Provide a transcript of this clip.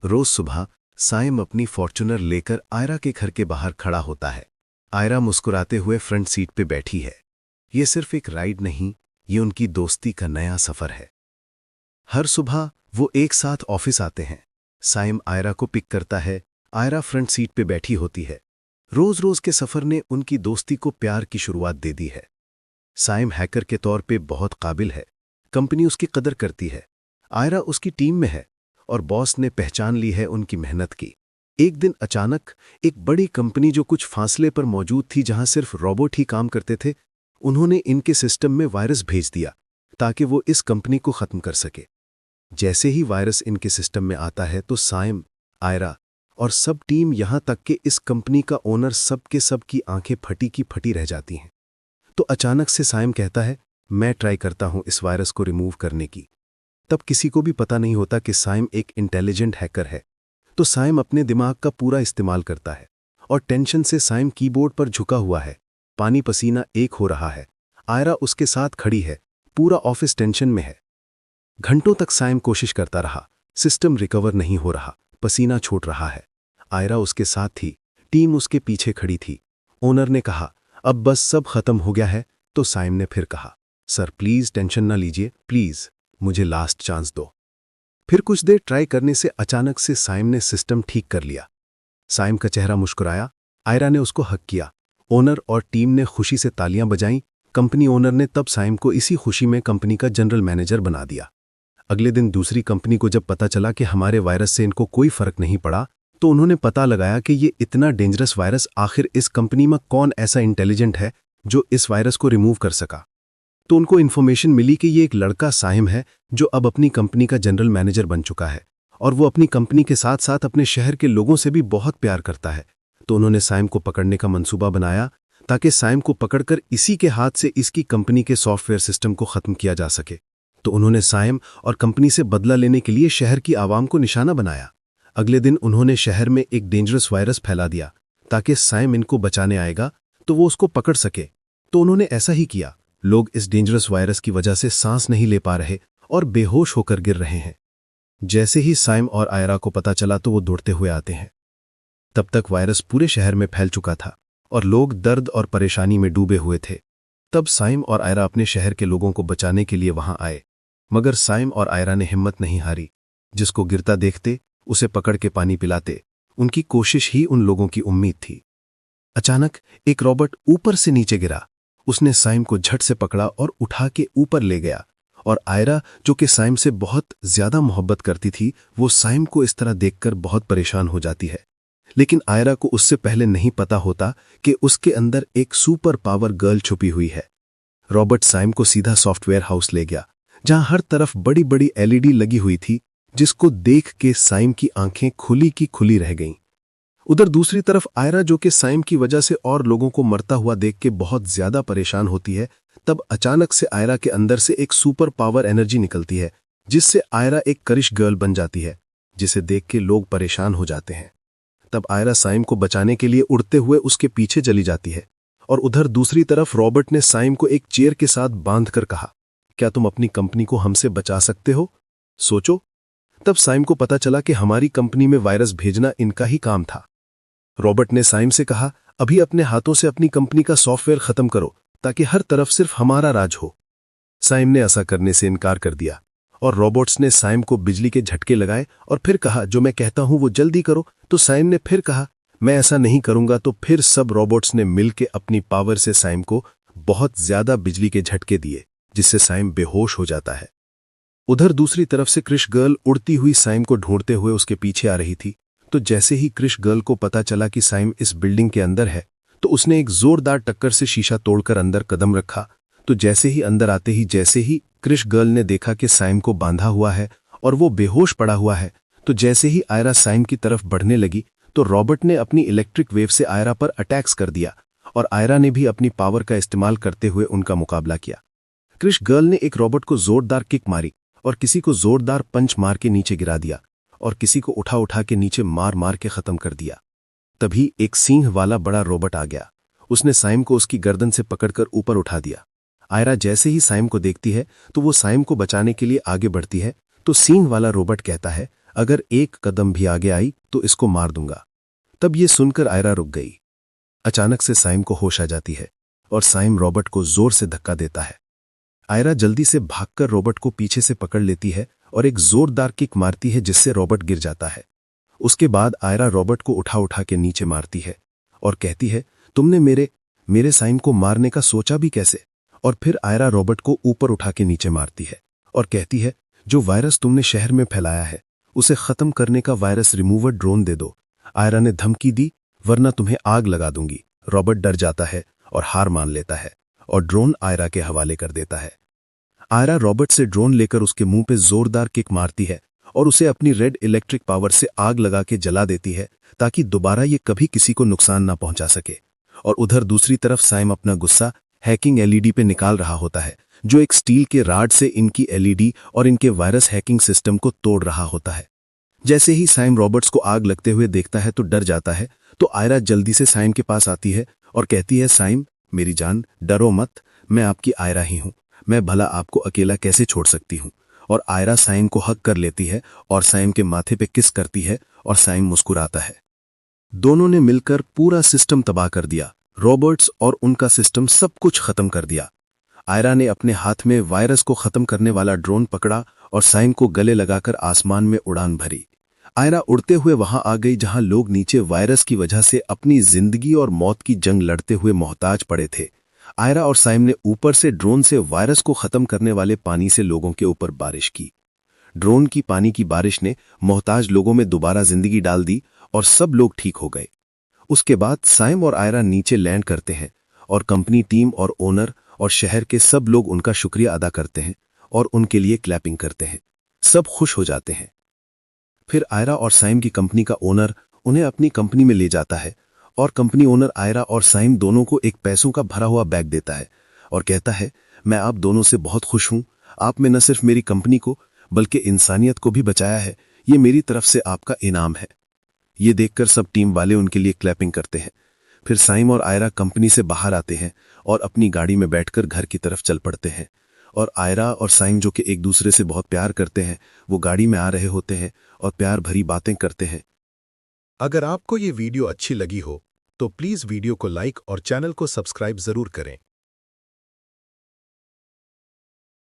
रोज सुबह साइम अपनी फॉर्च्यूनर लेकर आयरा के घर के बाहर खड़ा होता है। आयरा मुस्कुराते हुए फ्रंट सीट पे बैठी है। ये सिर्फ एक राइड नहीं, ये उनकी दोस्ती का नया सफर है। हर सुबह वो एक साथ ऑफिस आते हैं। साइम आयरा को पिक करता है, आयरा फ्रंट सीट पे बैठी होती है। रोज रोज के सफर ने उनकी दोस्ती को प्यार की शुरुआत दे दी है। साइम हैकर के तौर पे बहुत काबिल है, कंपनी उसकी कदर करती है। आयरा उसकी टीम में है और बॉस ने पहचान ली है उनकी मेहनत की। एक दिन अचानक एक बड़ी कंपनी जो कुछ फासले पर मौजूद थी, जहां सिर्फ रोबोट ही काम करते थे, उन्होंने इनके सिस्टम में वायरस भेज दिया ताकि वो इस कंपनी को खत्म कर सके। जैसे ही वायरस इनके सिस्टम में आता है तो साइम, आयरा और सब टीम, यहां तक कि इस कंपनी का ओनर, सब के सब की आंखें फटी की फटी रह जाती हैं। तो अचानक से साइम कहता है, मैं ट्राई करता हूं इस वायरस को रिमूव करने की। तब किसी को भी पता नहीं होता कि साइम एक इंटेलिजेंट हैकर है। तो साइम अपने दिमाग का पूरा इस्तेमाल करता है और टेंशन से साइम कीबोर्ड पर झुका हुआ है। पानी पसीना एक हो रहा है। आयरा उसके साथ खड़ी है। पूरा ऑफिस टेंशन में है। घंटों तक साइम कोशिश करता रहा, सिस्टम रिकवर नहीं हो रहा, पसीना छूट रहा है। आयरा उसके साथ थी, टीम उसके पीछे खड़ी थी। ओनर ने कहा, अब बस सब खत्म हो गया है। तो साइम ने फिर कहा, सर प्लीज टेंशन ना लीजिए, प्लीज मुझे लास्ट चांस दो। फिर कुछ देर ट्राई करने से अचानक से साइम ने सिस्टम ठीक कर लिया। साइम का चेहरा मुस्कुराया। आयरा ने उसको हक किया। ओनर और टीम ने खुशी से तालियां बजाईं। कंपनी ओनर ने तब साइम को इसी खुशी में कंपनी का जनरल मैनेजर बना दिया। अगले दिन दूसरी कंपनी को जब पता चला कि हमारे वायरस से इनको कोई फर्क नहीं पड़ा, तो उन्होंने पता लगाया कि ये इतना डेंजरस वायरस, आखिर इस कंपनी में कौन ऐसा इंटेलिजेंट है जो इस वायरस को रिमूव कर सका। तो उनको इन्फॉर्मेशन मिली कि ये एक लड़का साइम है जो अब अपनी कंपनी का जनरल मैनेजर बन चुका है और वो अपनी कंपनी के साथ साथ अपने शहर के लोगों से भी बहुत प्यार करता है। तो उन्होंने साइम को पकड़ने का मंसूबा बनाया ताकि साइम को पकड़कर इसी के हाथ से इसकी कंपनी के सॉफ्टवेयर सिस्टम को खत्म किया जा सके। तो उन्होंने साइम और कंपनी से बदला लेने के लिए शहर की आवाम को निशाना बनाया। अगले दिन उन्होंने शहर में एक डेंजरस वायरस फैला दिया ताकि साइम इनको बचाने आएगा तो वो उसको पकड़ सके। तो उन्होंने ऐसा ही किया। लोग इस डेंजरस वायरस की वजह से सांस नहीं ले पा रहे और बेहोश होकर गिर रहे हैं। जैसे ही साइम और आयरा को पता चला तो वो दौड़ते हुए आते हैं। तब तक वायरस पूरे शहर में फैल चुका था और लोग दर्द और परेशानी में डूबे हुए थे। तब साइम और आयरा अपने शहर के लोगों को बचाने के लिए वहां आए, मगर साइम और आयरा ने हिम्मत नहीं हारी। जिसको गिरता देखते उसे पकड़ के पानी पिलाते। उनकी कोशिश ही उन लोगों की उम्मीद थी। अचानक एक रॉबोट ऊपर से नीचे गिरा। उसने साइम को झट से पकड़ा और उठा के ऊपर ले गया। और आयरा, जो कि साइम से बहुत ज्यादा मोहब्बत करती थी, वो साइम को इस तरह देखकर बहुत परेशान हो जाती है। लेकिन आयरा को उससे पहले नहीं पता होता कि उसके अंदर एक सुपर पावर गर्ल छुपी हुई है। रॉबर्ट साइम को सीधा सॉफ्टवेयर हाउस ले गया, जहां हर तरफ बड़ी बड़ी एलईडी लगी हुई थी, जिसको देख के साइम की आंखें खुली की खुली रह गईं। उधर दूसरी तरफ आयरा, जो कि साइम की वजह से और लोगों को मरता हुआ देख के बहुत ज्यादा परेशान होती है, तब अचानक से आयरा के अंदर से एक सुपर पावर एनर्जी निकलती है, जिससे आयरा एक करिश गर्ल बन जाती है, जिसे देख के लोग परेशान हो जाते हैं। तब आयरा साइम को बचाने के लिए उड़ते हुए उसके पीछे चली जाती है। और उधर दूसरी तरफ रॉबर्ट ने साइम को एक चेयर के साथ बांधकर कहा, क्या तुम अपनी कंपनी को हमसे बचा सकते हो? सोचो। तब साइम को पता चला कि हमारी कंपनी में वायरस भेजना इनका ही काम था। रॉबर्ट ने साइम से कहा, अभी अपने हाथों से अपनी कंपनी का सॉफ्टवेयर खत्म करो ताकि हर तरफ सिर्फ हमारा राज हो। साइम ने ऐसा करने से इनकार कर दिया और रॉबोट्स ने साइम को बिजली के झटके लगाए और फिर कहा, जो मैं कहता हूं वो जल्दी करो। तो साइम ने फिर कहा, मैं ऐसा नहीं करूंगा। तो फिर सब रॉबोट्स ने मिलकर अपनी पावर से साइम को बहुत ज्यादा बिजली के झटके दिए, जिससे साइम बेहोश हो जाता है। उधर दूसरी तरफ से क्रिश गर्ल उड़ती हुई साइम को ढूंढते हुए उसके पीछे आ रही थी। तो जैसे ही क्रिश गर्ल को पता चला कि साइम इस बिल्डिंग के अंदर है, तो उसने एक जोरदार टक्कर से शीशा तोड़कर अंदर कदम रखा। तो जैसे ही अंदर आते ही जैसे ही क्रिश गर्ल ने देखा कि साइम को बांधा हुआ है और वो बेहोश पड़ा हुआ है, तो जैसे ही आयरा साइम की तरफ बढ़ने लगी, तो रॉबर्ट ने अपनी इलेक्ट्रिक वेव से आयरा पर अटैक्स कर दिया और आयरा ने भी अपनी पावर का इस्तेमाल करते हुए उनका मुकाबला किया। क्रिश गर्ल ने एक रॉबर्ट को जोरदार किक मारी और किसी को जोरदार पंच मार के नीचे गिरा दिया और किसी को उठा उठा के नीचे मार मार के खत्म कर दिया। तभी एक सींग वाला बड़ा रोबोट आ गया। उसने साइम को उसकी गर्दन से पकड़कर ऊपर उठा दिया। आयरा जैसे ही साइम को देखती है तो वो साइम को बचाने के लिए आगे बढ़ती है। तो सींग वाला रोबोट कहता है, अगर एक कदम भी आगे आई तो इसको मार दूंगा। तब ये सुनकर आयरा रुक गई। अचानक से साइम को होश आ जाती है और साइम रॉबर्ट को जोर से धक्का देता है। आयरा जल्दी से भागकर रॉबर्ट को पीछे से पकड़ लेती है और एक जोरदार किक मारती है जिससे रॉबर्ट गिर जाता है। उसके बाद आयरा रॉबर्ट को उठा उठा के नीचे मारती है और कहती है, तुमने मेरे साइम को मारने का सोचा भी कैसे? और फिर आयरा रॉबर्ट को ऊपर उठा के नीचे मारती है और कहती है, जो वायरस तुमने शहर में फैलाया है उसे खत्म करने का वायरस रिमूवर ड्रोन दे दो। आयरा ने धमकी दी, वरना तुम्हें आग लगा दूंगी। रॉबर्ट डर जाता है और हार मान लेता है और ड्रोन आयरा के हवाले कर देता है। आयरा रॉबर्ट से ड्रोन लेकर उसके मुंह पे जोरदार किक मारती है और उसे अपनी रेड इलेक्ट्रिक पावर से आग लगा के जला देती है ताकि दोबारा ये कभी किसी को नुकसान ना पहुंचा सके। और उधर दूसरी तरफ साइम अपना गुस्सा हैकिंग एलईडी पे निकाल रहा होता है, जो एक स्टील के राड से इनकी एलईडी और इनके वायरस हैकिंग सिस्टम को तोड़ रहा होता है। जैसे ही साइम रॉबर्ट्स को आग लगते हुए देखता है तो डर जाता है, तो आयरा जल्दी से साइम के पास आती है और कहती है, साइम मेरी जान, डरो मत, मैं आपकी आयरा ही हूं, मैं भला आपको अकेला कैसे छोड़ सकती हूं। और आयरा साइम को हग कर लेती है और साइम के माथे पे किस करती है और साइम मुस्कुराता है। दोनों ने मिलकर पूरा सिस्टम तबाह कर दिया, रॉबर्ट्स और उनका सिस्टम सब कुछ खत्म कर दिया। आयरा ने अपने हाथ में वायरस को खत्म करने वाला ड्रोन पकड़ा और साइम को गले लगाकर आसमान में उड़ान भरी। आयरा उड़ते हुए वहां आ गई जहां लोग नीचे वायरस की वजह से अपनी जिंदगी और मौत की जंग लड़ते हुए मोहताज पड़े थे। आयरा और साइम ने ऊपर से ड्रोन से वायरस को खत्म करने वाले पानी से लोगों के ऊपर बारिश की। ड्रोन की पानी की बारिश ने मोहताज लोगों में दोबारा जिंदगी डाल दी और सब लोग ठीक हो गए। उसके बाद साइम और आयरा नीचे लैंड करते हैं और कंपनी टीम और ओनर और शहर के सब लोग उनका शुक्रिया अदा करते हैं और उनके लिए क्लैपिंग करते हैं। सब खुश हो जाते हैं। फिर आयरा और साइम की कंपनी का ओनर उन्हें अपनी कंपनी में ले जाता है और कंपनी ओनर आयरा और साइम दोनों को एक पैसों का भरा हुआ बैग देता है और कहता है, मैं आप दोनों से बहुत खुश हूं। आपने न सिर्फ मेरी कंपनी को बल्कि इंसानियत को भी बचाया है। ये मेरी तरफ से आपका इनाम है। ये देखकर सब टीम वाले उनके लिए क्लैपिंग करते हैं। फिर साइम और आयरा कंपनी से बाहर आते हैं और अपनी गाड़ी में बैठकर घर की तरफ चल पड़ते हैं। और आयरा और साइम, जो कि एक दूसरे से बहुत प्यार करते हैं, वो गाड़ी में आ रहे होते हैं और प्यार भरी बातें करते हैं। अगर आपको ये वीडियो अच्छी लगी हो तो प्लीज़ वीडियो को लाइक और चैनल को सब्सक्राइब ज़रूर करें।